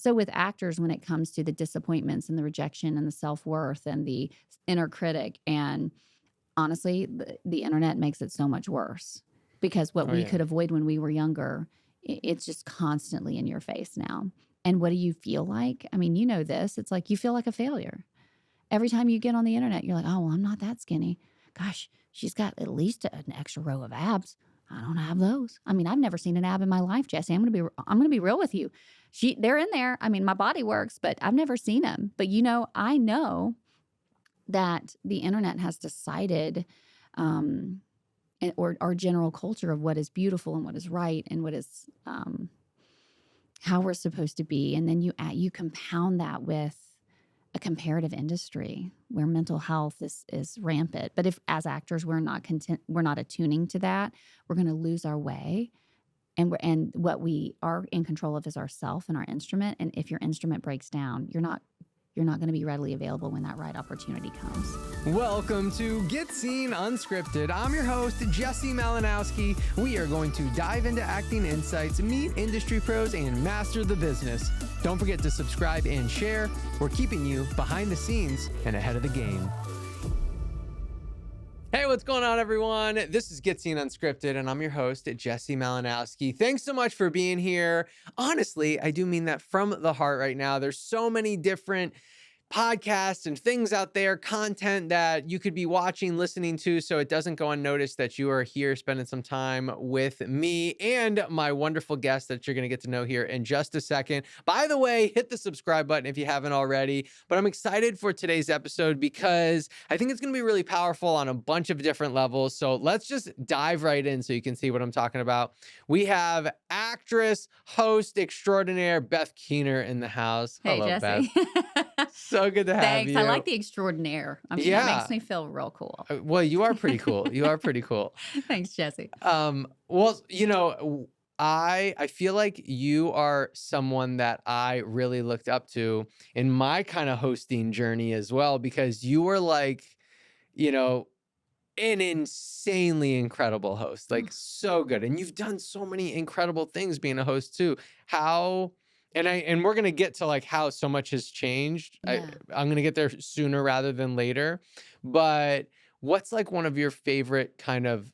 So with actors, when it comes to the disappointments and the rejection and the self-worth and the inner critic, and honestly, the internet makes it so much worse because what Oh, we yeah. could avoid when we were younger, it's just constantly in your face now. And what do you feel like? I mean, you know this. It's like you feel like a failure. Every time you get on the internet, you're like, oh, well, I'm not that skinny. Gosh, she's got at least an extra row of abs. I don't have those. I mean, I've never seen an ab in my life, Jesse. I'm gonna be real with you. They're in there. I mean, my body works, but I've never seen them. But I know that the internet has decided, or our general culture of what is beautiful and what is right and what is how we're supposed to be, and then you compound that with a comparative industry where mental health is rampant. But if as actors we're not attuning to that, we're going to lose our way. And what we are in control of is ourself and our instrument. And if your instrument breaks down, you're not going to be readily available when that right opportunity comes. Welcome to Get Scene Unscripted. I'm your host, Jesse Malinowski. We are going to dive into acting insights, meet industry pros, and master the business. Don't forget to subscribe and share. We're keeping you behind the scenes and ahead of the game. Hey, what's going on, everyone? This is Get Scene Unscripted, and I'm your host, Jesse Malinowski. Thanks so much for being here. Honestly, I do mean that from the heart right now. There's so many different podcasts and things out there, content that you could be watching, listening to, so it doesn't go unnoticed that you are here spending some time with me and my wonderful guest that you're going to get to know here in just a second. By the way, hit the subscribe button if you haven't already, but I'm excited for today's episode because I think it's going to be really powerful on a bunch of different levels. So let's just dive right in so you can see what I'm talking about. We have actress, host extraordinaire, Beth Keener in the house. Hey, Hello, Jesse. Beth. So good to have Thanks. you. I like the extraordinaire. I mean, that makes me feel real cool. Well, you are pretty cool. You are pretty cool. Thanks, Jesse. Well, I feel like you are someone that I really looked up to in my kind of hosting journey as well, because you were like, an insanely incredible host, like so good. And you've done so many incredible things being a host too. And we're going to get to like how so much has changed. Yeah. I'm going to get there sooner rather than later. But what's like one of your favorite kind of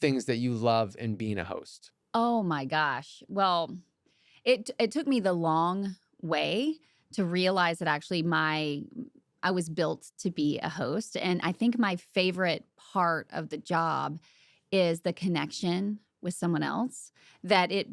things that you love in being a host? Oh my gosh. Well, it took me the long way to realize that actually I was built to be a host. And I think my favorite part of the job is the connection with someone else, that it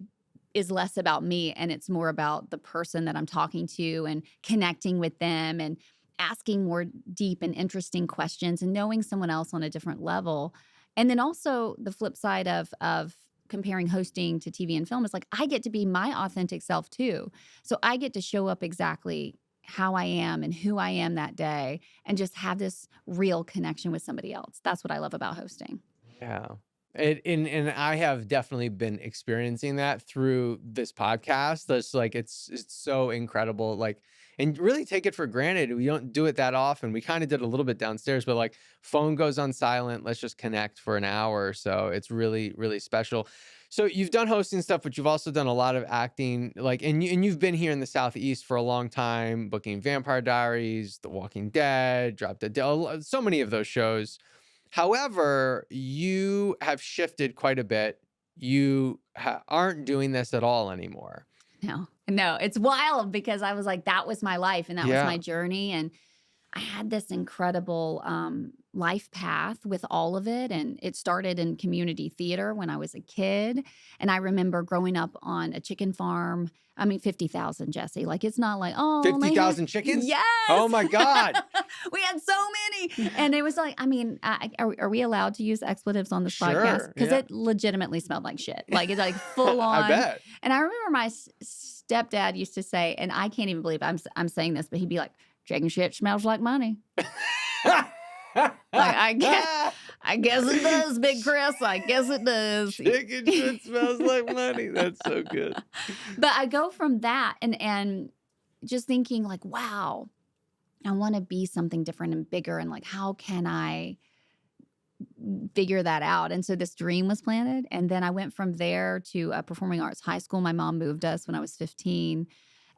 is less about me and it's more about the person that I'm talking to and connecting with them and asking more deep and interesting questions and knowing someone else on a different level. And then also the flip side of comparing hosting to TV and film is like, I get to be my authentic self too. So I get to show up exactly how I am and who I am that day and just have this real connection with somebody else. That's what I love about hosting. Yeah. And I have definitely been experiencing that through this podcast. That's like, it's so incredible. Like, and really take it for granted. We don't do it that often. We kind of did a little bit downstairs, but like phone goes on silent. Let's just connect for an hour or so. It's really, really special. So you've done hosting stuff, but you've also done a lot of acting, like, and you've been here in the Southeast for a long time, booking Vampire Diaries, The Walking Dead, Drop Dead, so many of those shows. However, you have shifted quite a bit. You aren't doing this at all anymore. No, it's wild because I was like, that was my life and that was my journey. And I had this incredible life path with all of it. And it started in community theater when I was a kid. And I remember growing up on a chicken farm. I mean, 50,000, Jesse. Like, it's not like, oh, 50,000 chickens? Yes. Oh my God. We had so many. And it was like, I mean, are we allowed to use expletives on this podcast? Because it legitimately smelled like shit. Like, it's like full on. I bet. And I remember my stepdad used to say, and I can't even believe I'm saying this, but he'd be like, chicken shit smells like money. Like, I guess it does, Big Chris. I guess it does. Chicken shit smells like money. That's so good. But I go from that and just thinking like, wow, I want to be something different and bigger. And like, how can I figure that out? And so this dream was planted. And then I went from there to a performing arts high school. My mom moved us when I was 15.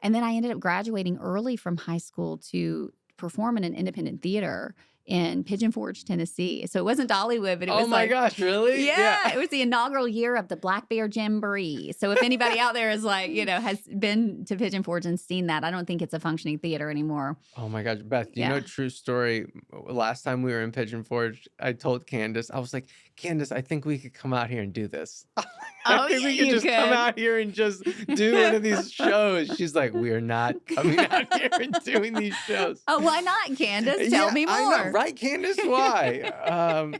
And then I ended up graduating early from high school to perform in an independent theater in Pigeon Forge, Tennessee. So it wasn't Dollywood, but it Oh was my like, gosh, really? Yeah. yeah, it was the inaugural year of the Black Bear Jamboree. So if anybody out there is like, has been to Pigeon Forge and seen that, I don't think it's a functioning theater anymore. Oh my gosh, Beth, Yeah. true story. Last time we were in Pigeon Forge, I told Candace, I was like, Candace, I think we could come out here and do this. I Oh, think yeah, we could you just come could. out here and just do one of these shows. She's like, we are not coming out here and doing these shows. Oh, why not, Candace? Tell me more. I know, right, Candace? Why?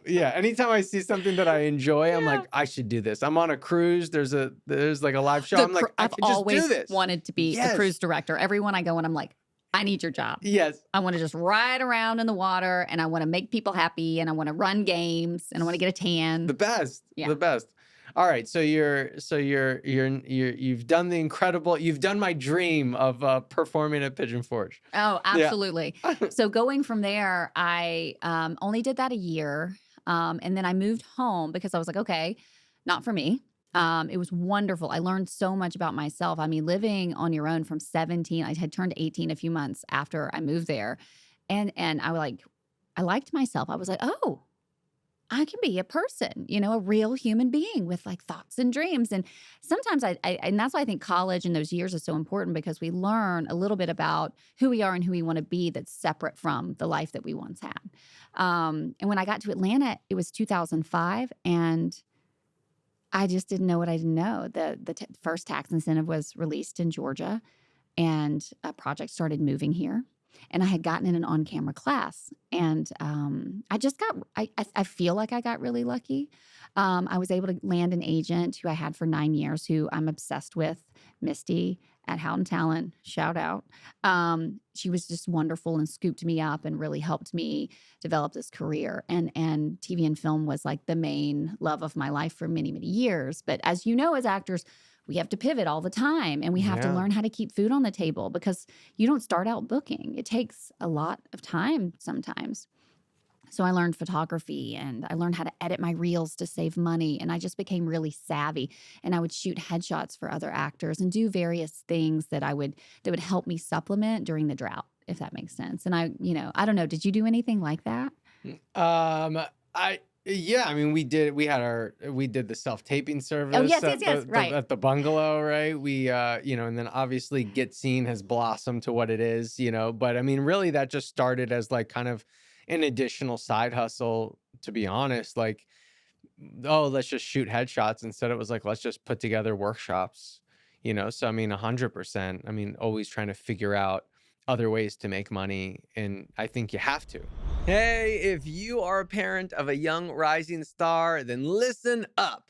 Yeah. Anytime I see something that I enjoy, I'm like, I should do this. I'm on a cruise. There's like a live show. I'm like, I I've could just do always this. wanted to be a cruise director. Everyone I go and I'm like, I need your job. Yes. I want to just ride around in the water and I want to make people happy and I want to run games and I want to get a tan. The best. Yeah. The best. All right. So you've done the incredible, you've done my dream of performing at Pigeon Forge. Oh, absolutely. Yeah. So going from there, I only did that a year. And then I moved home because I was like, okay, not for me. It was wonderful. I learned so much about myself. I mean, living on your own from 17, I had turned 18 a few months after I moved there. And I liked myself. I was like, oh, I can be a person, a real human being with like thoughts and dreams. And sometimes and that's why I think college and those years are so important because we learn a little bit about who we are and who we want to be that's separate from the life that we once had. And when I got to Atlanta, it was 2005 and I just didn't know what I didn't know. The first tax incentive was released in Georgia and a project started moving here. And I had gotten in an on-camera class and I feel like I got really lucky. I was able to land an agent who I had for 9 years, who I'm obsessed with, Misty at Houghton Talent, shout out. She was just wonderful and scooped me up and really helped me develop this career. And TV and film was like the main love of my life for many, many years. But as you know, as actors, we have to pivot all the time and we have to learn how to keep food on the table because you don't start out booking. It takes a lot of time sometimes. So I learned photography and I learned how to edit my reels to save money. And I just became really savvy and I would shoot headshots for other actors and do various things that would help me supplement during the drought, if that makes sense. And I don't know, did you do anything like that? Yeah, I mean, we did the self-taping service. Oh, yes, right. At the bungalow, right? We, and then obviously Get Scene has blossomed to what it is, but I mean, really that just started as like kind of an additional side hustle, to be honest, like, oh, let's just shoot headshots. Instead, it was like, let's just put together workshops, So, I mean, 100%, I mean, always trying to figure out other ways to make money. And I think you have to. Hey, if you are a parent of a young rising star, then listen up.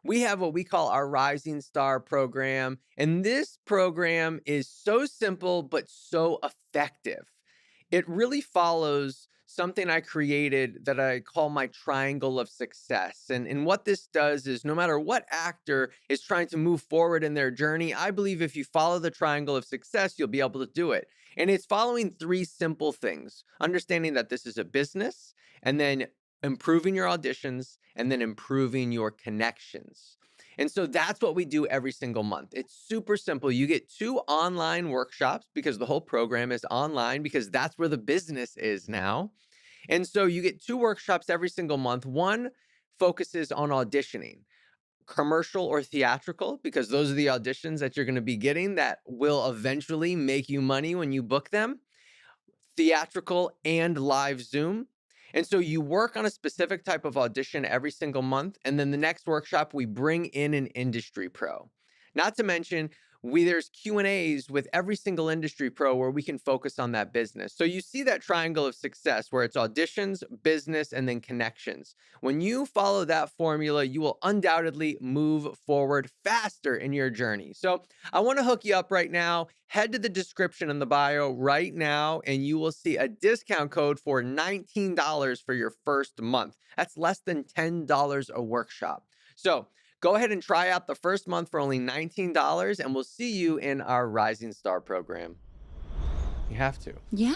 We have what we call our Rising Star program. And this program is so simple, but so effective. It really follows something I created that I call my triangle of success. And what this does is no matter what actor is trying to move forward in their journey, I believe if you follow the triangle of success, you'll be able to do it. And it's following 3 simple things: understanding that this is a business, and then improving your auditions, and then improving your connections. And so that's what we do every single month. It's super simple. You get 2 online workshops because the whole program is online because that's where the business is now. And so you get 2 workshops every single month. One focuses on auditioning, commercial or theatrical, because those are the auditions that you're going to be getting that will eventually make you money when you book them. Theatrical and live Zoom. And so you work on a specific type of audition every single month. And then the next workshop, we bring in an industry pro. Not to mention, there's Q&As with every single industry pro where we can focus on that business. So you see that triangle of success where it's auditions, business, and then connections. When you follow that formula, you will undoubtedly move forward faster in your journey. So I want to hook you up right now. Head to the description in the bio right now, and you will see a discount code for $19 for your first month. That's less than $10 a workshop. So go ahead and try out the first month for only $19, and we'll see you in our Rising Star program. You have to. Yeah.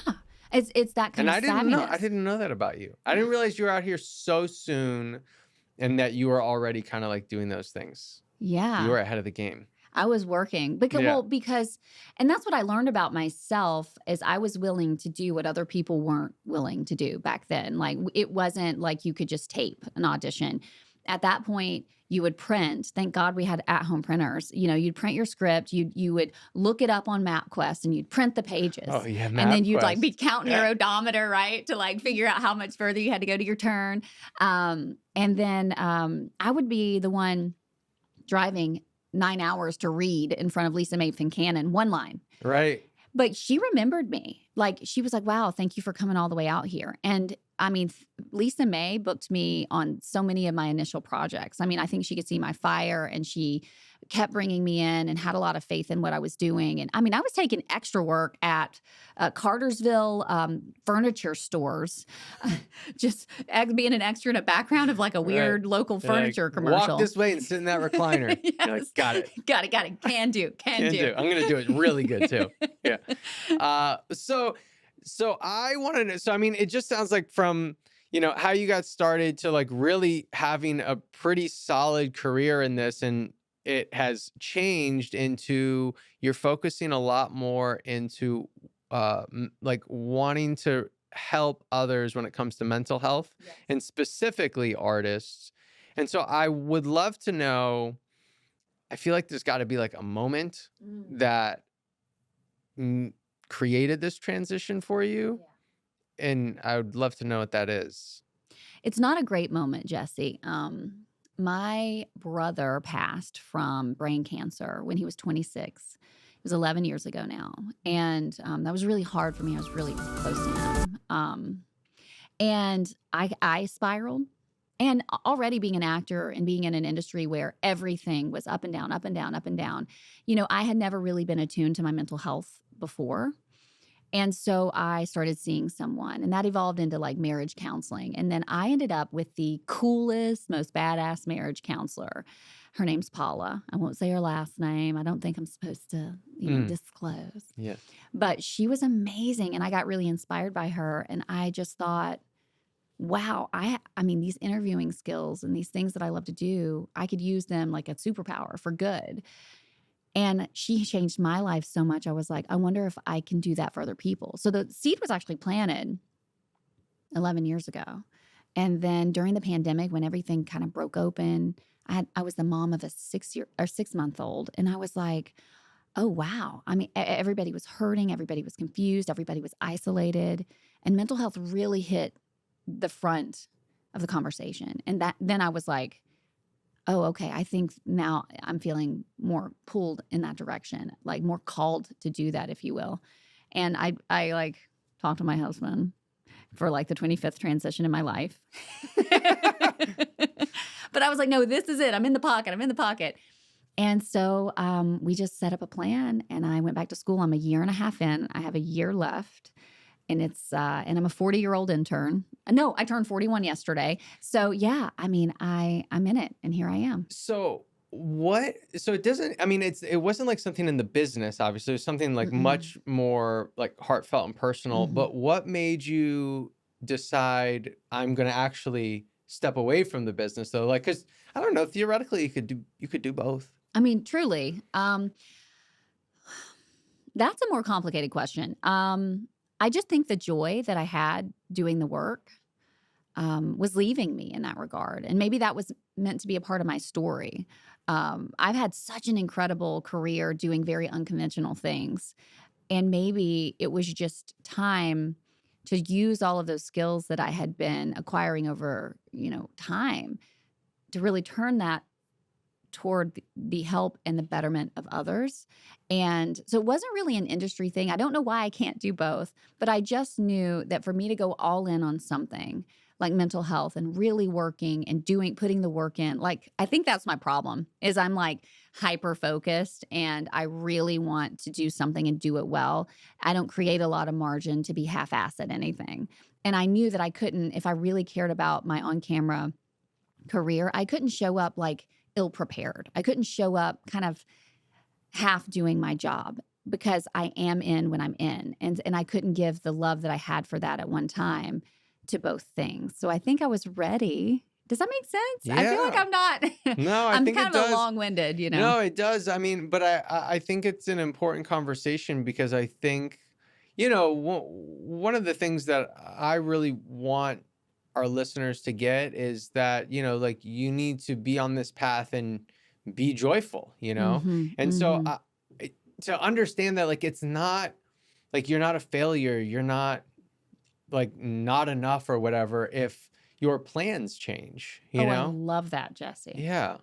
It's that kind of savviness. I didn't know that about you. I didn't realize you were out here so soon and that you were already kind of like doing those things. Yeah. You were ahead of the game. I was working because Yeah. because and that's what I learned about myself is I was willing to do what other people weren't willing to do back then. Like it wasn't like you could just tape an audition. At that point, you would print. Thank God we had at-home printers. You'd print your script, you would look it up on MapQuest and you'd print the Oh pages. yeah, And then you'd like be MapQuest. counting your Yeah. odometer, right? To like figure out how much further you had to go to your turn. And then I would be the one driving 9 hours to read in front of Lisa Mae Fincannon, one line. Right. But she remembered me. Like, she was like, wow, thank you for coming all the way out here. And I mean, Lisa Mae booked me on so many of my initial projects. I mean, I think she could see my fire and she kept bringing me in and had a lot of faith in what I was doing. And I mean, I was taking extra work at Cartersville furniture stores, just being an extra in a background of like a weird local They're like, furniture commercial. walk this way and sit in that recliner. You're like, Yes. got it. Got it. Can do. Can do. I'm gonna do it really good too. Yeah. So I want to know. So I mean, it just sounds like from how you got started to like really having a pretty solid career in this, and it has changed into you're focusing a lot more into like wanting to help others when it comes to mental health. Yes. And specifically artists. And so I would love to know. I feel like there's got to be like a moment that created this transition for you. Yeah. And I would love to know what that is. It's not a great moment, Jesse. My brother passed from brain cancer when he was 26. It was 11 years ago now. And that was really hard for me. I was really close to him. And I spiraled. And already being an actor and being in an industry where everything was up and down, up and down, up and down, I had never really been attuned to my mental health before. And so I started seeing someone, and that evolved into like marriage counseling. And then I ended up with the coolest, most badass marriage counselor. Her name's Paula. I won't say her last name. I don't think I'm supposed to, disclose. Yeah. But she was amazing, and I got really inspired by her. And I just thought, wow, I mean, these interviewing skills and these things that I love to do, I could use them like a superpower for good. And she changed my life so much. I was like, I wonder if I can do that for other people. So the seed was actually planted 11 years ago. And then during the pandemic, when everything kind of broke open, I was the mom of a 6-month-old. And I was like, oh, wow. I mean, everybody was hurting. Everybody was confused. Everybody was isolated. And mental health really hit the front of the conversation. And then I was like, oh, okay, I think now I'm feeling more pulled in that direction, like more called to do that, if you will. And I like talked to my husband for like the 25th transition in my life. But I was like, no, this is it. I'm in the pocket. And so we just set up a plan, and I went back to school. I'm a year and a half in. I have a year left. And and I'm a 40-year-old intern. No, I turned 41 yesterday. So yeah, I mean, I'm in it, and here I am. So it doesn't, I mean, it wasn't like something in the business, obviously. It was something like much more like heartfelt and personal. But what made you decide I'm going to actually step away from the business though? Like, cause I don't know, theoretically you could do both. I mean, truly, that's a more complicated question. I just think the joy that I had doing the work was leaving me in that regard. And maybe that was meant to be a part of my story. I've had such an incredible career doing very unconventional things. And maybe it was just time to use all of those skills that I had been acquiring over, time to really turn that toward the help and the betterment of others. And so it wasn't really an industry thing. I don't know why I can't do both, but I just knew that for me to go all in on something like mental health and really working and putting the work in, like, I think that's my problem is I'm like hyper focused and I really want to do something and do it well. I don't create a lot of margin to be half-assed at anything. And I knew that I couldn't, if I really cared about my on-camera career, I couldn't show up like ill-prepared. I couldn't show up kind of half doing my job because I am in when I'm in. And I couldn't give the love that I had for that at one time to both things. So I think I was ready Does that make sense? I feel like Yeah. I'm not, No, I I'm think it kind of a does. long-winded, you know? No, it does. I mean, but I think it's an important conversation because I think, one of the things that I really want our listeners to get is that, like you need to be on this path and be joyful, Mhm, And so mhm. to understand that like it's not like you're not a failure, you're not like not enough or whatever if your plans change, you Oh, I know? love that, Jesse. Yeah.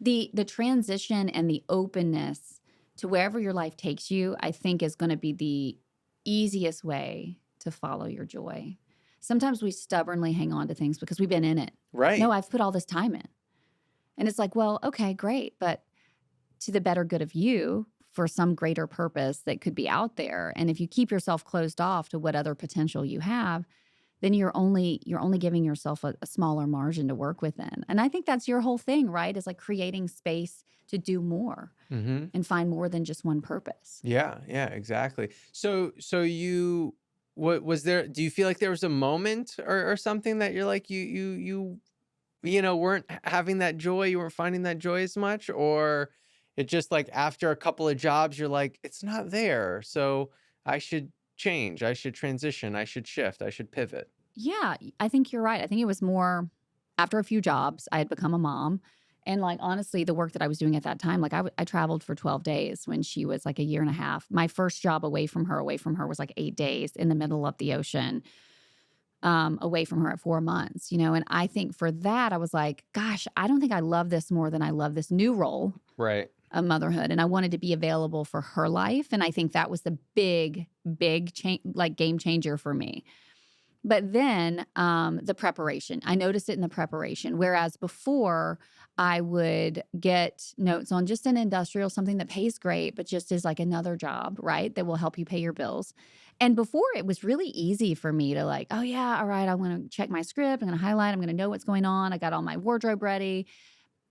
The transition and the openness to wherever your life takes you, I think is gonna be the easiest way to follow your joy. Sometimes we stubbornly hang on to things because we've been in it. No, Right. I've put all this time in. And it's like, well, okay, great, but to the better good of you for some greater purpose that could be out there. And if you keep yourself closed off to what other potential you have, then you're only giving yourself a smaller margin to work within. And I think that's your whole thing, right? Is like creating space to do more Mhm. and find more than just one purpose. Yeah, yeah, exactly. So you what was there do you feel like there was a moment or something that you're like weren't having that joy, you weren't finding that joy as much, or it just like after a couple of jobs you're like it's not there. So I should change, I should transition, I should shift, I should pivot. Yeah, I think you're right. I think it was more after a few jobs, I had become a mom. And like, honestly, the work that I was doing at that time, like I traveled for 12 days when she was like a year and a half. My first job away from her was like 8 days in the middle of the ocean, away from her at 4 months, you know? And I think for that, I was like, gosh, I don't think I love this more than I love this new role Right. of motherhood. And I wanted to be available for her life. And I think that was the big change, like game changer for me. But then, the preparation, I noticed it in the preparation. Whereas before, I would get notes on just an industrial, something that pays great, but just is like another job, right? That will help you pay your bills. And before, it was really easy for me to like, oh, yeah, all right, I want to check my script. I'm going to highlight. I'm going to know what's going on. I got all my wardrobe ready.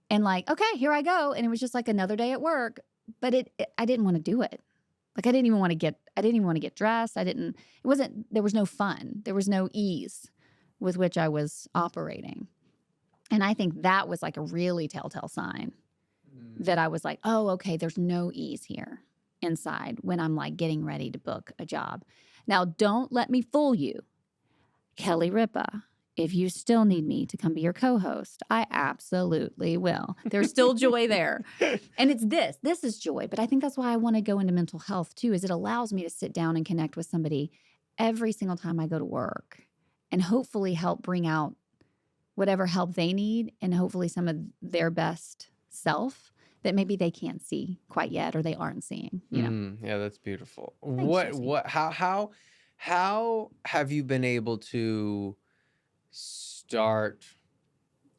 And like, okay, here I go. And it was just like another day at work. But I didn't want to do it. Like I didn't even want to get dressed. There was no fun. There was no ease with which I was operating. And I think that was like a really telltale sign Mm. that I was like, oh, okay, there's no ease here inside when I'm like getting ready to book a job. Now, don't let me fool you. Kelly Ripa, if you still need me to come be your co-host, I absolutely will. There's still joy there. And it's this is joy. But I think that's why I want to go into mental health too, is it allows me to sit down and connect with somebody every single time I go to work and hopefully help bring out whatever help they need and hopefully some of their best self that maybe they can't see quite yet or they aren't seeing, you know. Yeah, that's beautiful. Thanks, What Jesse. what how have you been able to start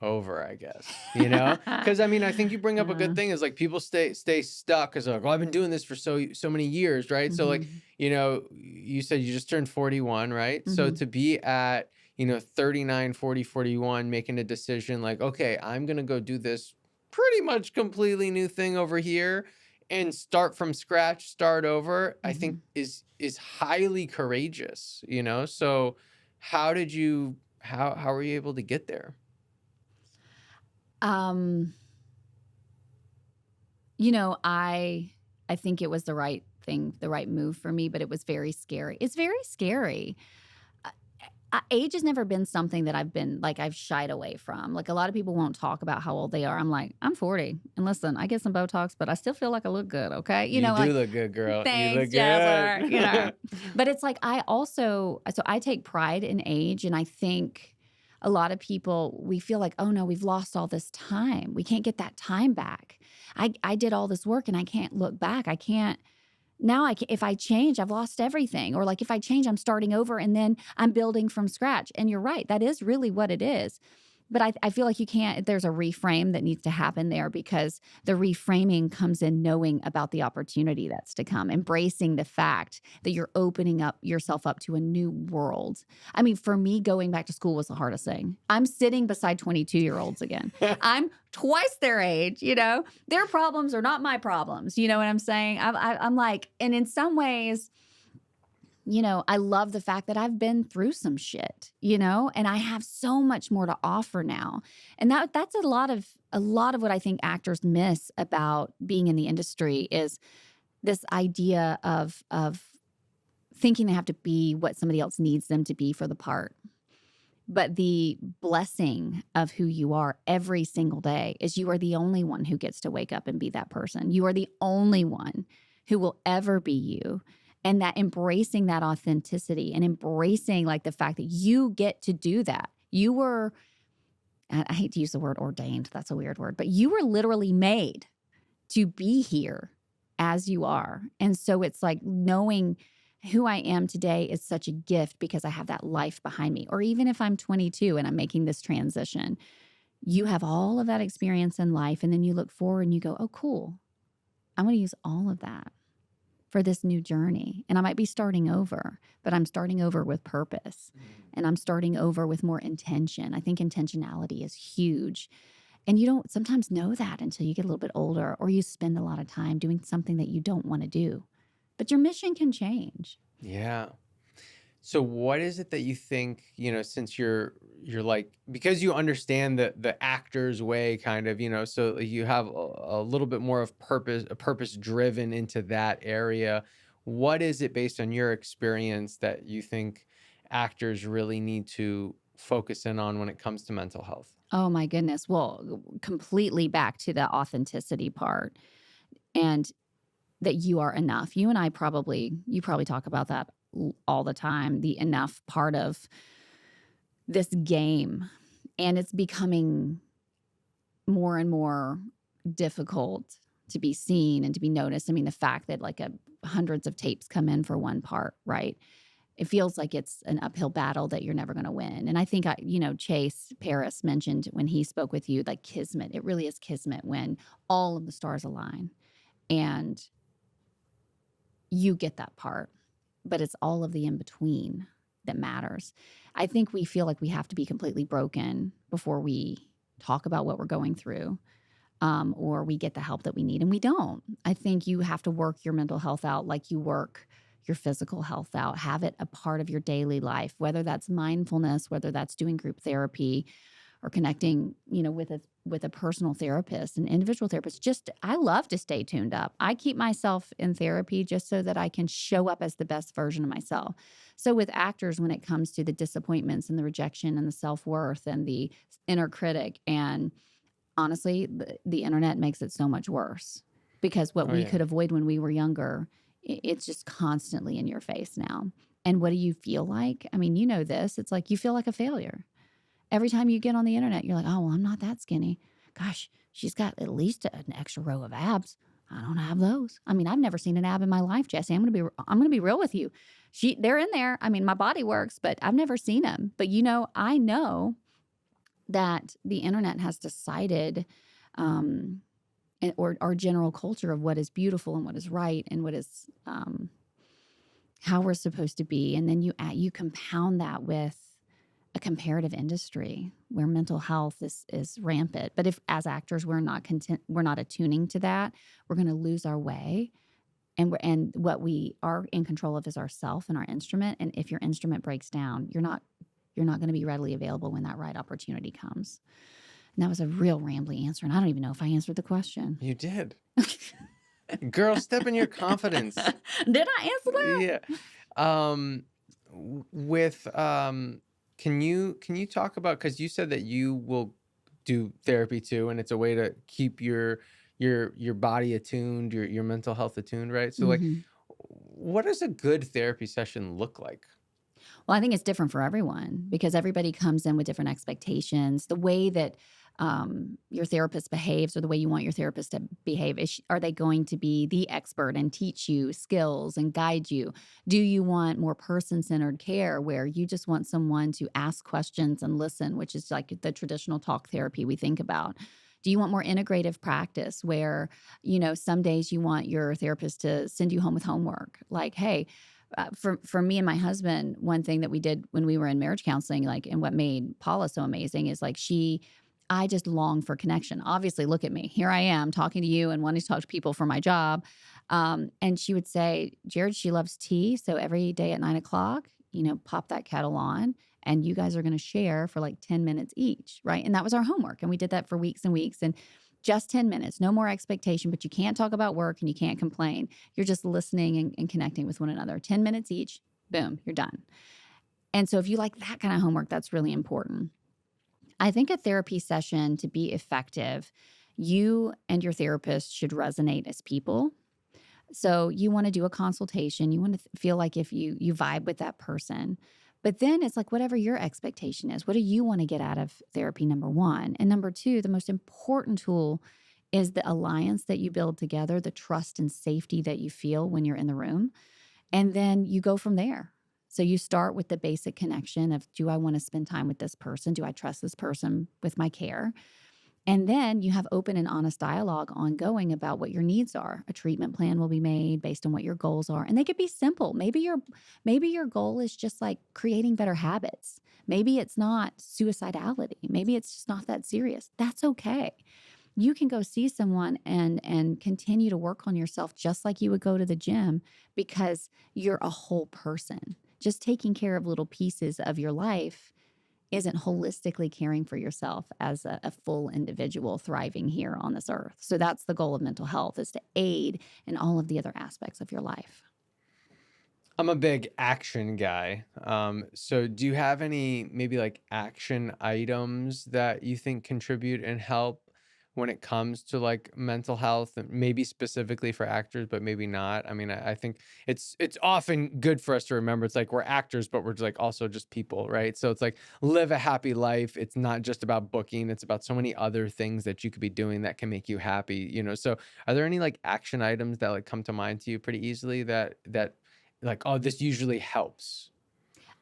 over, I guess, because I mean I think you bring up a good Uh, thing is like people stay stuck because like, oh, I've been doing this for so many years, right? So like, mhm, you said you just turned 41, right? So mhm, to be at 39, 40, 41, making a decision like, okay, I'm gonna go do this pretty much completely new thing over here and start from scratch, start over, I think mhm. is highly courageous, so how were you able to get there? Um, You know, I think it was the right thing, the right move for me, but it was very scary. It's very scary. Uh, Age has never been something that I've shied away from. Like a lot of people won't talk about how old they are. I'm like, I'm 40. And listen, I get some Botox, but I still feel like I look good. Okay. You do Like, look good, girl. You thanks, look Jazzer. good. But it's like, so I take pride in age. And I think a lot of people, we feel like, oh no, we've lost all this time. We can't get that time back. I did all this work and I can't look back. I can't now I can, if I change, I've lost everything. Or like if I change, I'm starting over and then I'm building from scratch. And you're right. That is really what it is. But I feel like you can't, there's a reframe that needs to happen there because the reframing comes in knowing about the opportunity that's to come, embracing the fact that you're opening up yourself up to a new world. I mean, for me, going back to school was the hardest thing. I'm sitting beside 22-year-olds again. I'm twice their age, their problems are not my problems. You know what I'm saying? I'm like, and in some ways, I love the fact that I've been through some shit, and I have so much more to offer now. And that's a lot of what I think actors miss about being in the industry is this idea of thinking they have to be what somebody else needs them to be for the part. But the blessing of who you are every single day is you are the only one who gets to wake up and be that person. You are the only one who will ever be you. And that embracing that authenticity and embracing like the fact that you get to do that. You were, I hate to use the word ordained, that's a weird word, but you were literally made to be here as you are. And so it's like knowing who I am today is such a gift because I have that life behind me. Or even if I'm 22 and I'm making this transition, you have all of that experience in life. And then you look forward and you go, oh, cool. I'm going to use all of that for this new journey. And I might be starting over, but I'm starting over with purpose. And I'm starting over with more intention. I think intentionality is huge. And you don't sometimes know that until you get a little bit older or you spend a lot of time doing something that you don't want to do. But your mission can change. Yeah. So what is it that you think, since you're like, because you understand the actor's way kind of, so you have a little bit more of purpose driven into that area. What is it based on your experience that you think actors really need to focus in on when it comes to mental health? Oh my goodness. Well, completely back to the authenticity part and that you are enough. You and you probably talk about that all the time, the enough part of this game. And it's becoming more and more difficult to be seen and to be noticed. I mean, the fact that like hundreds of tapes come in for one part, right? It feels like it's an uphill battle that you're never going to win. And I think, Chase Paris mentioned when he spoke with you, like kismet. It really is kismet when all of the stars align and you get that part, but it's all of the in between that matters. I think we feel like we have to be completely broken before we talk about what we're going through, or we get the help that we need. And we don't. I think you have to work your mental health out like you work your physical health out. Have it a part of your daily life, whether that's mindfulness, whether that's doing group therapy or connecting, with a personal therapist, an individual therapist. I love to stay tuned up. I keep myself in therapy just so that I can show up as the best version of myself. So with actors, when it comes to the disappointments and the rejection and the self-worth and the inner critic, and honestly, the internet makes it so much worse because what Oh we yeah. could avoid when we were younger, it's just constantly in your face now. And what do you feel like? I mean, you know this. It's like you feel like a failure. Every time you get on the internet, you're like, oh, well, I'm not that skinny. Gosh, she's got at least an extra row of abs. I don't have those. I mean, I've never seen an ab in my life, Jesse. I'm gonna be real with you. They're in there. I mean, my body works, but I've never seen them. But I know that the internet has decided, or our general culture of what is beautiful and what is right and what is how we're supposed to be, and then you compound that with a comparative industry where mental health is rampant. But if as actors we're not attuning to that, we're going to lose our way. And what we are in control of is ourself and our instrument. And if your instrument breaks down, you're not going to be readily available when that right opportunity comes. And that was a real rambly answer. And I don't even know if I answered the question. You did. Girl, step in your confidence. Did I answer that? Yeah. With can you talk about, because you said that you will do therapy too, and it's a way to keep your body attuned, your mental health attuned, right? So like, Mhm. what does a good therapy session look like? Well, I think it's different for everyone because everybody comes in with different expectations. The way that your therapist behaves or the way you want your therapist to behave, are they going to be the expert and teach you skills and guide you? Do you want more person-centered care where you just want someone to ask questions and listen, which is like the traditional talk therapy we think about? Do you want more integrative practice where, some days you want your therapist to send you home with homework? Like, hey, for me and my husband, one thing that we did when we were in marriage counseling, like, and what made Paula so amazing is like I just long for connection. Obviously, look at me. Here I am talking to you and wanting to talk to people for my job. And she would say, Jared, she loves tea. So every day at 9 o'clock, pop that kettle on and you guys are going to share for like 10 minutes each. Right. And that was our homework. And we did that for weeks and weeks. And just 10 minutes, no more expectation, but you can't talk about work and you can't complain. You're just listening and connecting with one another. 10 minutes each, boom, you're done. And so if you like that kind of homework, that's really important. I think a therapy session, to be effective, you and your therapist should resonate as people. So you want to do a consultation, you want to feel like if you vibe with that person. But then it's like whatever your expectation is, what do you want to get out of therapy, number one? And number two, the most important tool is the alliance that you build together, the trust and safety that you feel when you're in the room. And then you go from there. So you start with the basic connection of, do I want to spend time with this person? Do I trust this person with my care? And then you have open and honest dialogue ongoing about what your needs are. A treatment plan will be made based on what your goals are. And they could be simple. Maybe your goal is just like creating better habits. Maybe it's not suicidality. Maybe it's just not that serious. That's okay. You can go see someone and continue to work on yourself just like you would go to the gym because you're a whole person. Just taking care of little pieces of your life isn't holistically caring for yourself as a full individual thriving here on this earth. So that's the goal of mental health, is to aid in all of the other aspects of your life. I'm a big action guy. So do you have any maybe like action items that you think contribute and help when it comes to like mental health, and maybe specifically for actors, but maybe not? I mean, I think it's often good for us to remember it's like we're actors, but we're just like also just people, right? So it's like live a happy life. It's not just about booking, it's about so many other things that you could be doing that can make you happy, you know? So are there any like action items that like come to mind to you pretty easily that like, oh, this usually helps?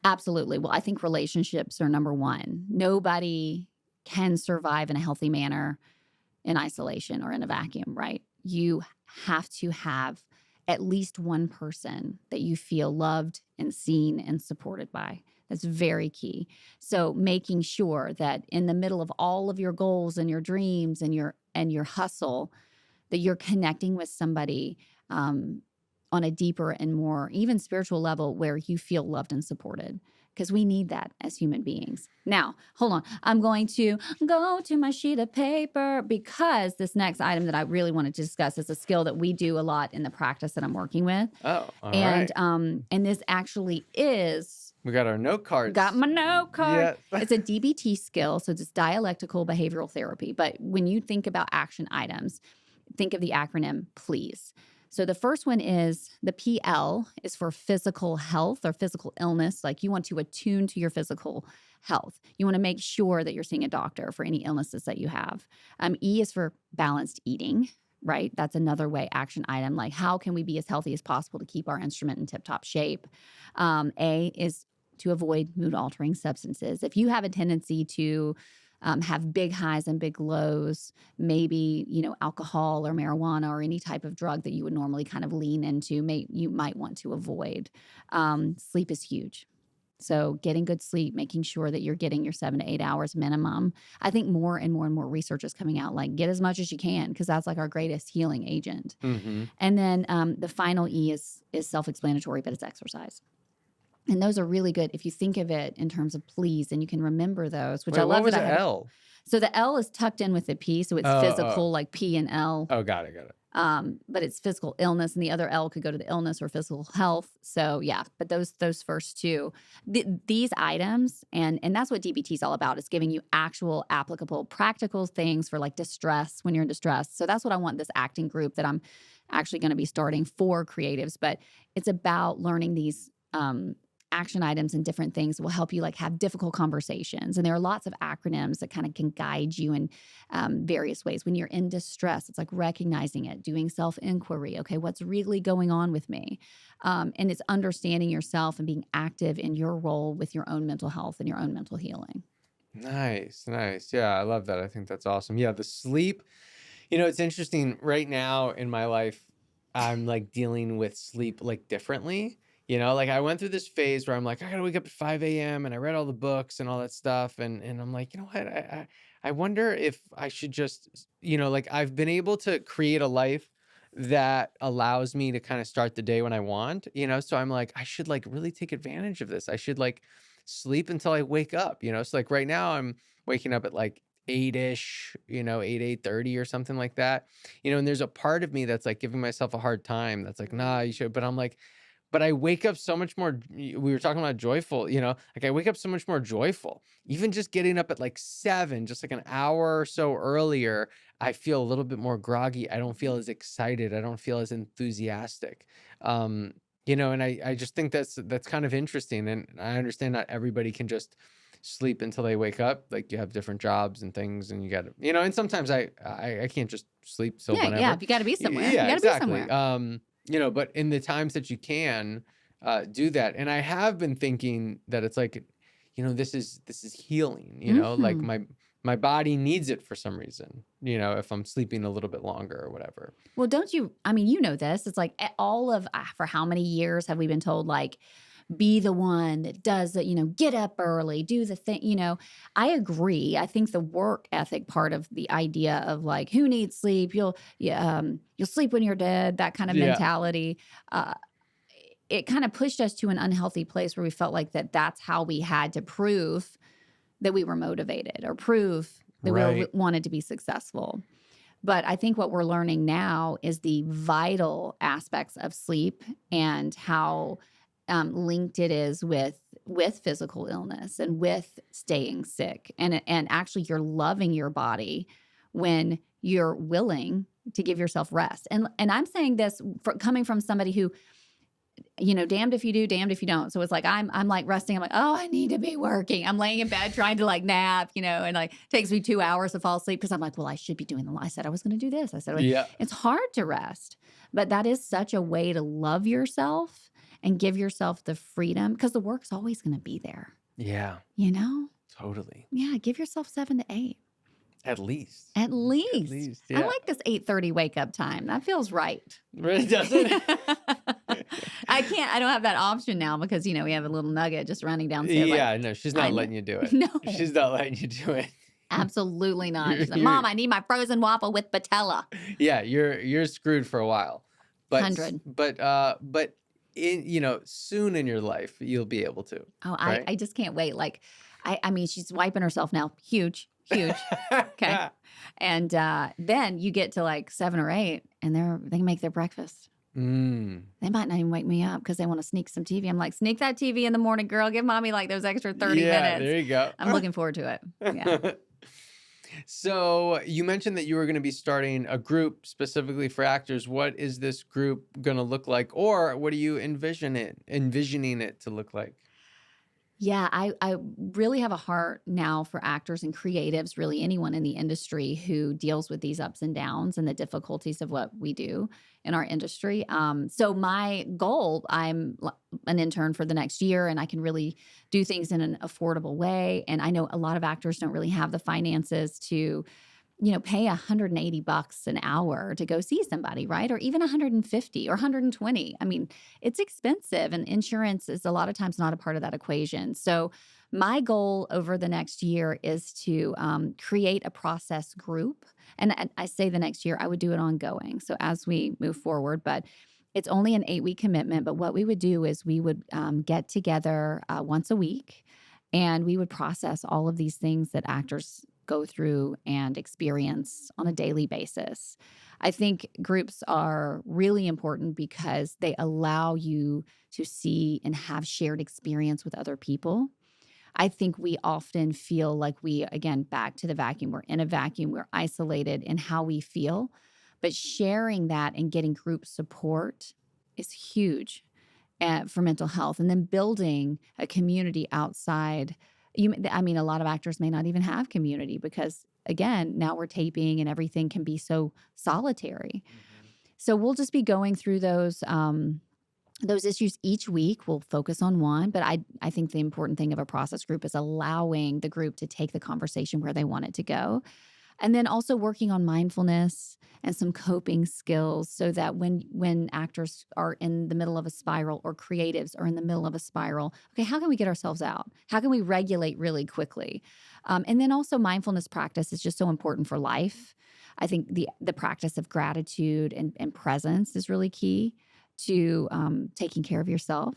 Absolutely. Well, I think relationships are number one. Nobody can survive in a healthy manner in isolation or in a vacuum, right? You have to have at least one person that you feel loved and seen and supported by. That's very key. So making sure that in the middle of all of your goals and your dreams and your hustle, that you're connecting with somebody on a deeper and more even spiritual level where you feel loved and supported, because we need that as human beings. Now, hold on. I'm going to go to my sheet of paper because this next item that I really wanted to discuss is a skill that we do a lot in the practice that I'm working with. Oh, all And right. and this actually is, We got our note got cards. my note card. Yes. It's a DBT skill, so it's dialectical behavioral therapy. But when you think about action items, think of the acronym PLEASE. So the first one is the PL is for physical health or physical illness. Like you want to attune to your physical health. You want to make sure that you're seeing a doctor for any illnesses that you have. E is for balanced eating, right? That's another way action item. Like how can we be as healthy as possible to keep our instrument in tip-top shape? A is to avoid mood altering substances. If you have a tendency to have big highs and big lows, maybe, alcohol or marijuana or any type of drug that you would normally kind of lean into, you might want to avoid. Sleep is huge. So getting good sleep, making sure that you're getting your 7 to 8 hours minimum. I think more and more and more research is coming out, like get as much as you can, because that's like our greatest healing agent. Mm-hmm. And then the final E is self-explanatory, but it's exercise. And those are really good if you think of it in terms of please, and you can remember those, which Wait, I what love was that I the have. L? So the L is tucked in with the P, so it's Oh, physical, like P and L. oh, got it. But it's physical illness, and the other L could go to the illness or physical health. So yeah, but those first two, these items, and that's what DBT is all about, is giving you actual, applicable, practical things for like distress when you're in distress. So that's what I want this acting group that I'm actually going to be starting for creatives. But it's about learning these action items and different things that will help you like have difficult conversations. And there are lots of acronyms that kind of can guide you in various ways. When you're in distress, it's like recognizing it, doing self-inquiry. Okay, what's really going on with me? And it's understanding yourself and being active in your role with your own mental health and your own mental healing. Nice. Yeah, I love that. I think that's awesome. Yeah, the sleep. It's interesting right now in my life, I'm like dealing with sleep like differently. Like I went through this phase where I'm like, I gotta wake up at 5 a.m. and I read all the books and all that stuff. And I'm like, you know what? I wonder if I should just, like I've been able to create a life that allows me to kind of start the day when I want, so I'm like, I should like really take advantage of this. I should like sleep until I wake up, so like right now I'm waking up at like 8ish, 8:30 or something like that, and there's a part of me that's like giving myself a hard time. That's like, nah, you should, but I'm like, but I wake up so much more. We were talking about joyful, like I wake up so much more joyful. Even just getting up at like 7, just like an hour or so earlier, I feel a little bit more groggy. I don't feel as excited. I don't feel as enthusiastic. Um, and I just think that's kind of interesting. And I understand not everybody can just sleep until they wake up. Like you have different jobs and things, and you got to, and sometimes I can't just sleep till Yeah, yeah. whenever. If you got to be somewhere, you Yeah, got to be exactly. somewhere. But in the times that you can do that, and I have been thinking that it's like, this is healing, like Hmm. my body needs it for some reason, if I'm sleeping a little bit longer or whatever. Well, don't you? I mean, you know this. It's like all of for how many years have we been told like be the one that does that, get up early, do the thing, I agree. I think the work ethic part of the idea of like who needs sleep, you'll sleep when you're dead, that kind of Yeah. mentality. Uh it kind of pushed us to an unhealthy place where we felt like that's how we had to prove that we were motivated or prove that Right. wanted to be successful. But I think what we're learning now is the vital aspects of sleep and how linked it is with physical illness and with staying sick. And actually, you're loving your body when you're willing to give yourself rest. And I'm saying this coming from somebody who, damned if you do, damned if you don't. So it's like I'm like resting. I'm like, oh, I need to be working. I'm laying in bed trying to like nap, and like takes me 2 hours to fall asleep because I'm like, well, I should be doing I said I was going to do this. I said Yeah. it's hard to rest, but that is such a way to love yourself and give yourself the freedom because the work's always going to be there. Yeah. Totally. Yeah, give yourself 7 to 8. At least. At least. At least. I Yeah. like this 8:30 wake up time. That feels right. Really does it? I don't have that option now because, we have a little nugget just running downstairs. Yeah, Like, no, she's I not know. letting you do it. No, She's not letting you do it. absolutely not. You're- She's like, you're- Mom, I need my frozen waffle with patella. Yeah, you're screwed for a while. But 100. but in soon in your life you'll be able to. Oh, Right? I just can't wait. Like, I mean, she's wiping herself now. Huge. Okay. And then you get to like 7 or 8 and they can make their breakfast. They might not even wake me up because they want to sneak some TV. I'm like, sneak that TV in the morning, girl. Give mommy like those extra 30 Yeah, minutes. there you go. I'm looking forward to it. Yeah. So you mentioned that you were going to be starting a group specifically for actors. What is this group going to look like, or what are you envisioning it to look like? Yeah, I really have a heart now for actors and creatives, really anyone in the industry who deals with these ups and downs and the difficulties of what we do in our industry. So my goal, I'm an intern for the next year and I can really do things in an affordable way. And I know a lot of actors don't really have the finances to pay $180 an hour to go see somebody, right? Or even 150 or 120. I mean, it's expensive and insurance is a lot of times not a part of that equation. So my goal over the next year is to create a process group. And I say the next year, I would do it ongoing. So as we move forward, but it's only an 8-week commitment. But what we would do is we would get together once a week and we would process all of these things that actors go through and experience on a daily basis. I think groups are really important because they allow you to see and have shared experience with other people. I think we often feel like again, back to the vacuum, we're in a vacuum, we're isolated in how we feel, but sharing that and getting group support is huge for mental health. And then building a community outside. I mean, a lot of actors may not even have community because, again, now we're taping and everything can be so solitary. Mm-hmm. So we'll just be going through those issues each week. We'll focus on one, but I think the important thing of a process group is allowing the group to take the conversation where they want it to go. And then also working on mindfulness and some coping skills so that when actors are in the middle of a spiral or creatives are in the middle of a spiral, okay, how can we get ourselves out? How can we regulate really quickly? And then also mindfulness practice is just so important for life. I think the practice of gratitude and presence is really key to taking care of yourself.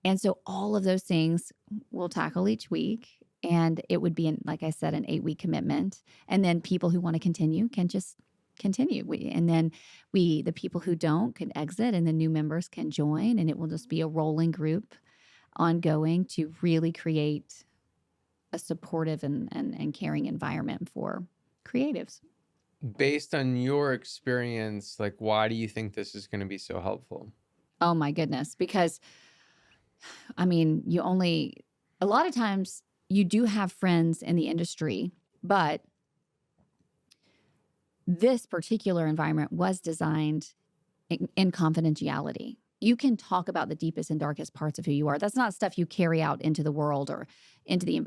And so all of those things we'll tackle each week. And it would be, like I said, an 8-week commitment. And then people who want to continue can just continue. And then the people who don't can exit and the new members can join. And it will just be a rolling group ongoing to really create a supportive and caring environment for creatives. Based on your experience, like, why do you think this is going to be so helpful? Oh my goodness. Because I mean, a lot of times you do have friends in the industry, but this particular environment was designed in confidentiality. You can talk about the deepest and darkest parts of who you are. That's not stuff you carry out into the world or into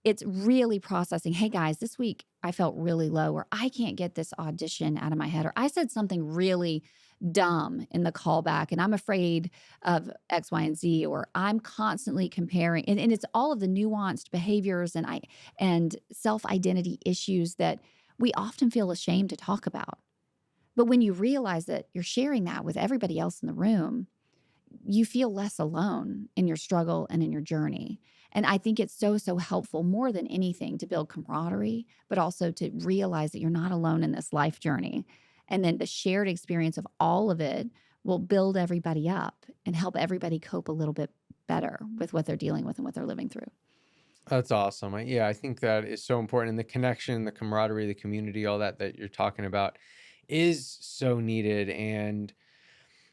it's really processing. Hey guys, this week I felt really low, or I can't get this audition out of my head, or I said something really dumb in the callback and I'm afraid of X, Y, and Z, or I'm constantly comparing. And it's all of the nuanced behaviors and self-identity issues that we often feel ashamed to talk about. But when you realize that you're sharing that with everybody else in the room, you feel less alone in your struggle and in your journey. And I think it's so, so helpful more than anything to build camaraderie, but also to realize that you're not alone in this life journey. And then the shared experience of all of it will build everybody up and help everybody cope a little bit better with what they're dealing with and what they're living through. That's awesome. Yeah, I think that is so important. And the connection, the camaraderie, the community, all that you're talking about is so needed. And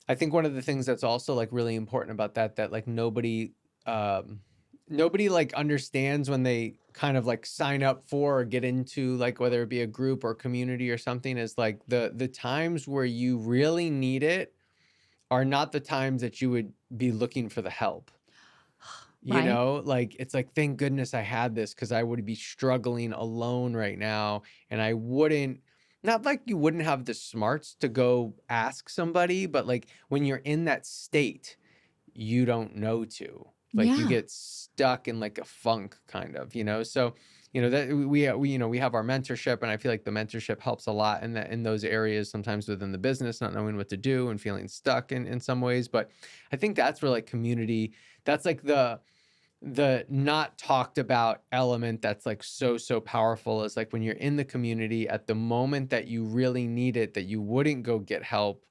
I think one of the things that's also like really important about that like nobody like understands when they kind of like sign up for or get into, like, whether it be a group or community or something, is like the times where you really need it are not the times that you would be looking for the help. Right? Like, it's like, thank goodness I had this, because I would be struggling alone right now. And I wouldn't, not like you wouldn't have the smarts to go ask somebody, but like when you're in that state, you don't know to. Like, you Yeah. get stuck in like a funk kind of, So, that we have our mentorship, and I feel like the mentorship helps a lot in those areas, sometimes within the business, not knowing what to do and feeling stuck in some ways. But I think that's where like community, that's like the not talked about element that's like so powerful, is like when you're in the community at the moment that you really need it, that you wouldn't go get help.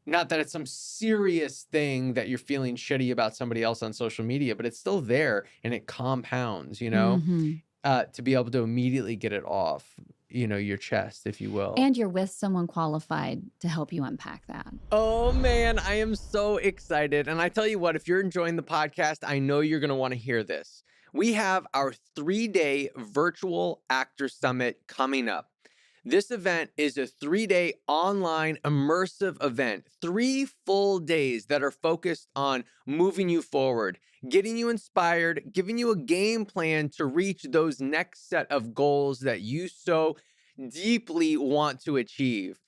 Not that it's some serious thing that you're feeling shitty about somebody else on social media, but it's still there and it compounds, Hmm. to be able to immediately get it off, your chest, if you will. And you're with someone qualified to help you unpack that. Oh man, I am so excited. And I tell you what, if you're enjoying the podcast, I know you're going to want to hear this. We have our 3-day virtual actor summit coming up. This event is a 3-day online immersive event, 3 full days that are focused on moving you forward, getting you inspired, giving you a game plan to reach those next set of goals that you so deeply want to achieve.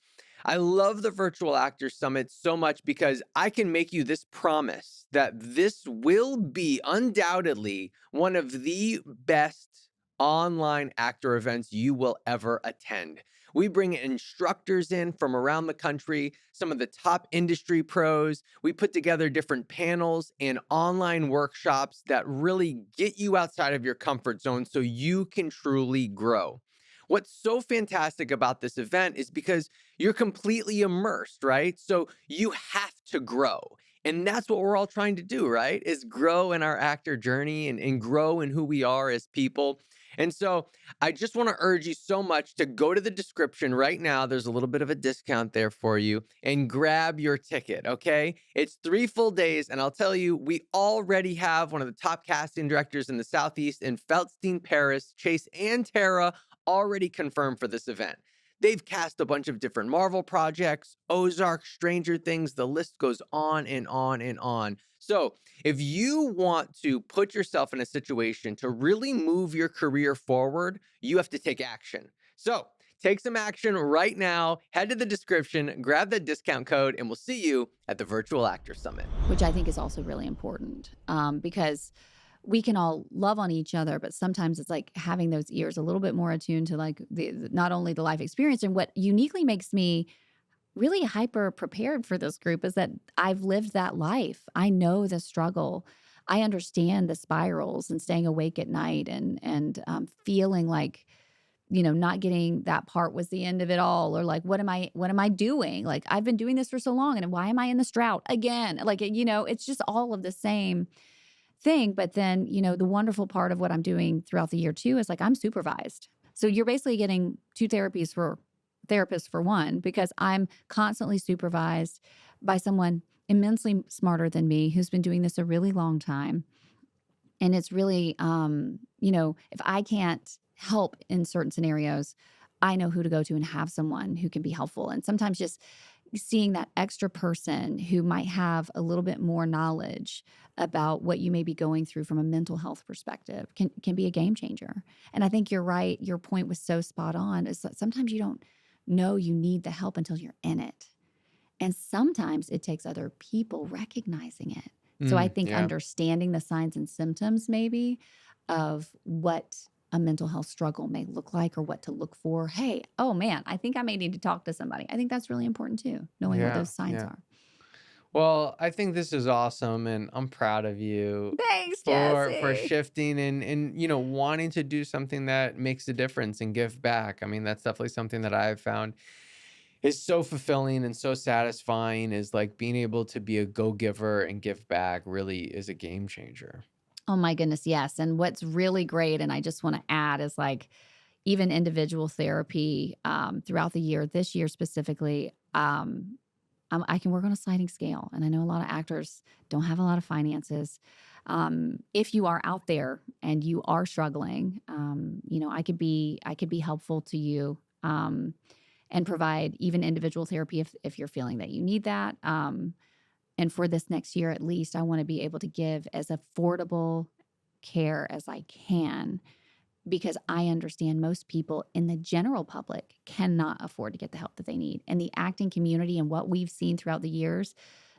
I love the Virtual Actor Summit so much because I can make you this promise that this will be undoubtedly one of the best online actor events you will ever attend. We bring instructors in from around the country, some of the top industry pros. We put together different panels and online workshops that really get you outside of your comfort zone so you can truly grow. What's so fantastic about this event is because you're completely immersed, right? So you have to grow. And that's what we're all trying to do, right? Is grow in our actor journey and grow in who we are as people. And so I just want to urge you so much to go to the description right now. There's a little bit of a discount there for you, and grab your ticket, okay? It's 3 full days. And I'll tell you, we already have one of the top casting directors in the Southeast in Feldstein, Paris, Chase and Tara, already confirmed for this event. They've cast a bunch of different Marvel projects, Ozark, Stranger Things, the list goes on and on and on. So if you want to put yourself in a situation to really move your career forward, you have to take action. So Take some action right now. Head to the description, grab that discount code, and we'll see you at the Virtual Actor Summit. Which I think is also really important, because we can all love on each other, but sometimes it's like having those ears a little bit more attuned to like not only the life experience. And what uniquely makes me really hyper prepared for this group is that I've lived that life. I know the struggle. I understand the spirals and staying awake at night and feeling like, not getting that part was the end of it all, or like, what am I doing? Like, I've been doing this for so long, and why am I in this drought again? Like, it's just all of the same thing. But then, the wonderful part of what I'm doing throughout the year too is like I'm supervised. So you're basically getting two therapists for one, because I'm constantly supervised by someone immensely smarter than me who's been doing this a really long time. And it's really, if I can't help in certain scenarios, I know who to go to and have someone who can be helpful. And sometimes just seeing that extra person who might have a little bit more knowledge about what you may be going through from a mental health perspective can be a game changer. And I think you're right. Your point was so spot on. Is that sometimes you don't know you need the help until you're in it. And sometimes it takes other people recognizing it. So I think Yeah. understanding the signs and symptoms maybe of what a mental health struggle may look like or what to look for. Hey, oh man, I think I may need to talk to somebody. I think that's really important too, knowing what Yeah. those signs Yeah. are. Well, I think this is awesome, and I'm proud of you Thanks, for Jesse. shifting and wanting to do something that makes a difference and give back. I mean, that's definitely something that I've found is so fulfilling and so satisfying, is like being able to be a go-giver and give back really is a game changer. Oh my goodness, yes. And what's really great, and I just want to add, is like even individual therapy throughout the year, this year specifically, I can work on a sliding scale. And I know a lot of actors don't have a lot of finances. If you are out there and you are struggling, I could be helpful to you, and provide even individual therapy if you're feeling that you need that. And for this next year, at least, I want to be able to give as affordable care as I can, because I understand most people in the general public cannot afford to get the help that they need. And the acting community and what we've seen throughout the years,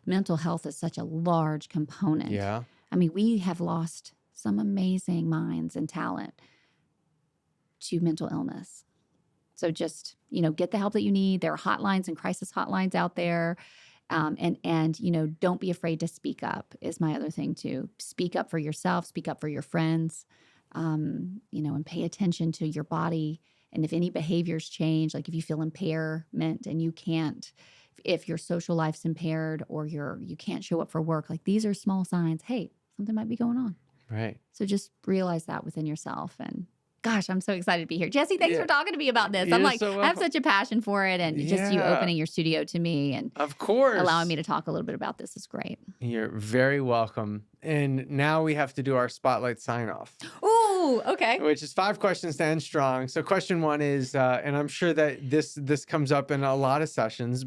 mental health is such a large component. Yeah. I mean, we have lost some amazing minds and talent to mental illness. So just, get the help that you need. There are hotlines and crisis hotlines out there. And don't be afraid to speak up is my other thing too. Speak up for yourself, speak up for your friends, and pay attention to your body. And if any behaviors change, like if you feel impairment and you can't, if your social life's impaired or you can't show up for work, like these are small signs. Hey, something might be going on. Right. So just realize that within yourself. And gosh, I'm so excited to be here. Jesse, thanks Yeah. for talking to me about this. You're I'm like, so I have welcome. such a passion for it. And just you Yeah. opening your studio to me and Of course. allowing me to talk a little bit about this is great. You're very welcome. And now we have to do our spotlight sign off, Ooh, okay. which is 5 questions to end strong. So question 1 is, and I'm sure that this comes up in a lot of sessions,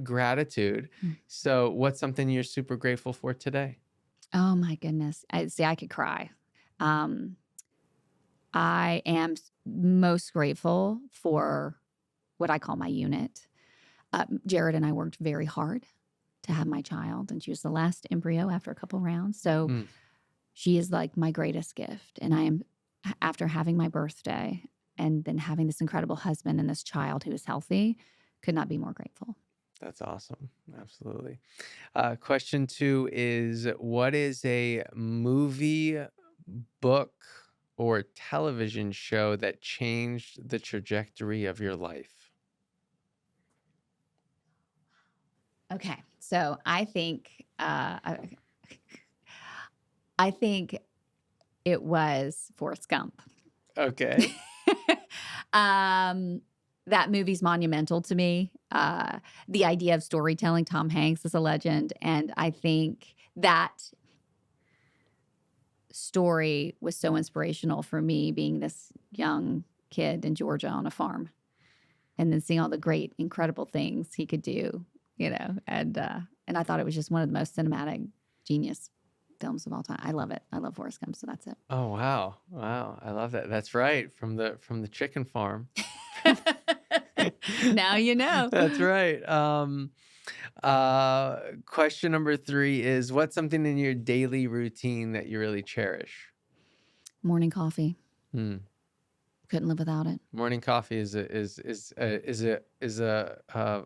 gratitude. So what's something you're super grateful for today? Oh my goodness. I could cry. I am most grateful for what I call my unit. Jared and I worked very hard to have my child, and she was the last embryo after a couple rounds. So she is like my greatest gift. And I am, after having my birthday and then having this incredible husband and this child who is healthy, could not be more grateful. That's awesome. Absolutely. Question 2 is, what is a movie, book, or television show that changed the trajectory of your life? Okay. So I think it was Forrest Gump. Okay. That movie's monumental to me. The idea of storytelling, Tom Hanks is a legend. And I think that story was so inspirational for me, being this young kid in Georgia on a farm and then seeing all the great, incredible things he could do, and I thought it was just one of the most cinematic genius films of all time. I love it. I love Forrest Gump. So that's it. Oh, wow. Wow. I love that. That's right. From the chicken farm. Now you know. That's right. Question number 3 is, what's something in your daily routine that you really cherish? Morning coffee. Hmm. Couldn't live without it. Morning coffee is a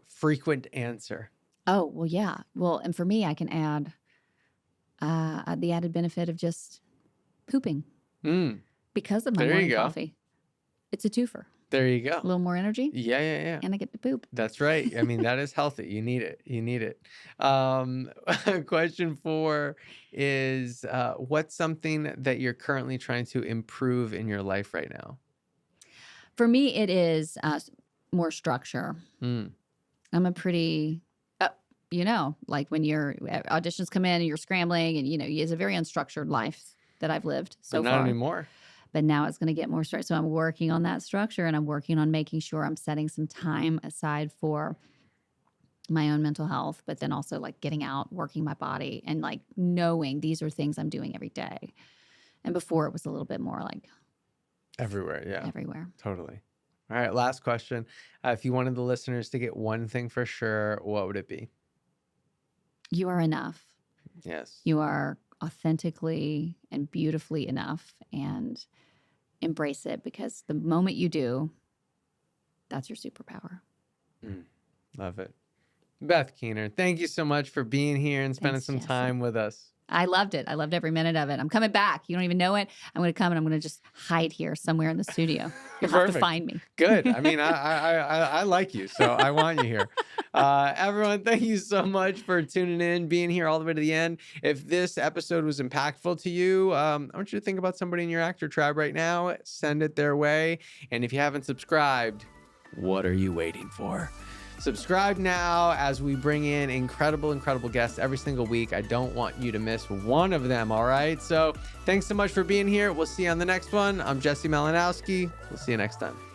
frequent answer. Oh, well, yeah. Well, and for me, I can add the added benefit of just pooping Mm, because of my there you morning go. coffee. It's a twofer. There you A go. little more energy, Yeah. and I get to poop. That's right. I mean, that is healthy. You need it. You need it. Question 4 is, what's something that you're currently trying to improve in your life right now? For me, it is more structure. Mm, I'm a pretty, like when your auditions come in and you're scrambling, and it's a very unstructured life that I've lived but so not far. anymore. But now it's going to get more structured. So I'm working on that structure, and I'm working on making sure I'm setting some time aside for my own mental health, but then also like getting out, working my body, and like knowing these are things I'm doing every day. And before it was a little bit more like Everywhere. Yeah, everywhere. totally. All right. Last question. If you wanted the listeners to get one thing for sure, what would it be? You are enough. Yes. You are authentically and beautifully enough, and embrace it, because the moment you do, that's your superpower. Love it. Beth Keener, thank you so much for being here and spending Thanks, some Jesse. time with us. I loved it. I loved every minute of it. I'm coming back. You don't even know it. I'm going to come, and I'm going to just hide here somewhere in the studio. You'll have to Perfect. find me. Good. I mean, I like you, so I want you here. Everyone, thank you so much for tuning in, being here all the way to the end. If this episode was impactful to you, I want you to think about somebody in your actor tribe right now. Send it their way. And if you haven't subscribed, what are you waiting for? Subscribe now as we bring in incredible guests every single week. I don't want you to miss one of them, all right? So thanks so much for being here. We'll see you on the next one. I'm Jesse Malinowski. We'll see you next time.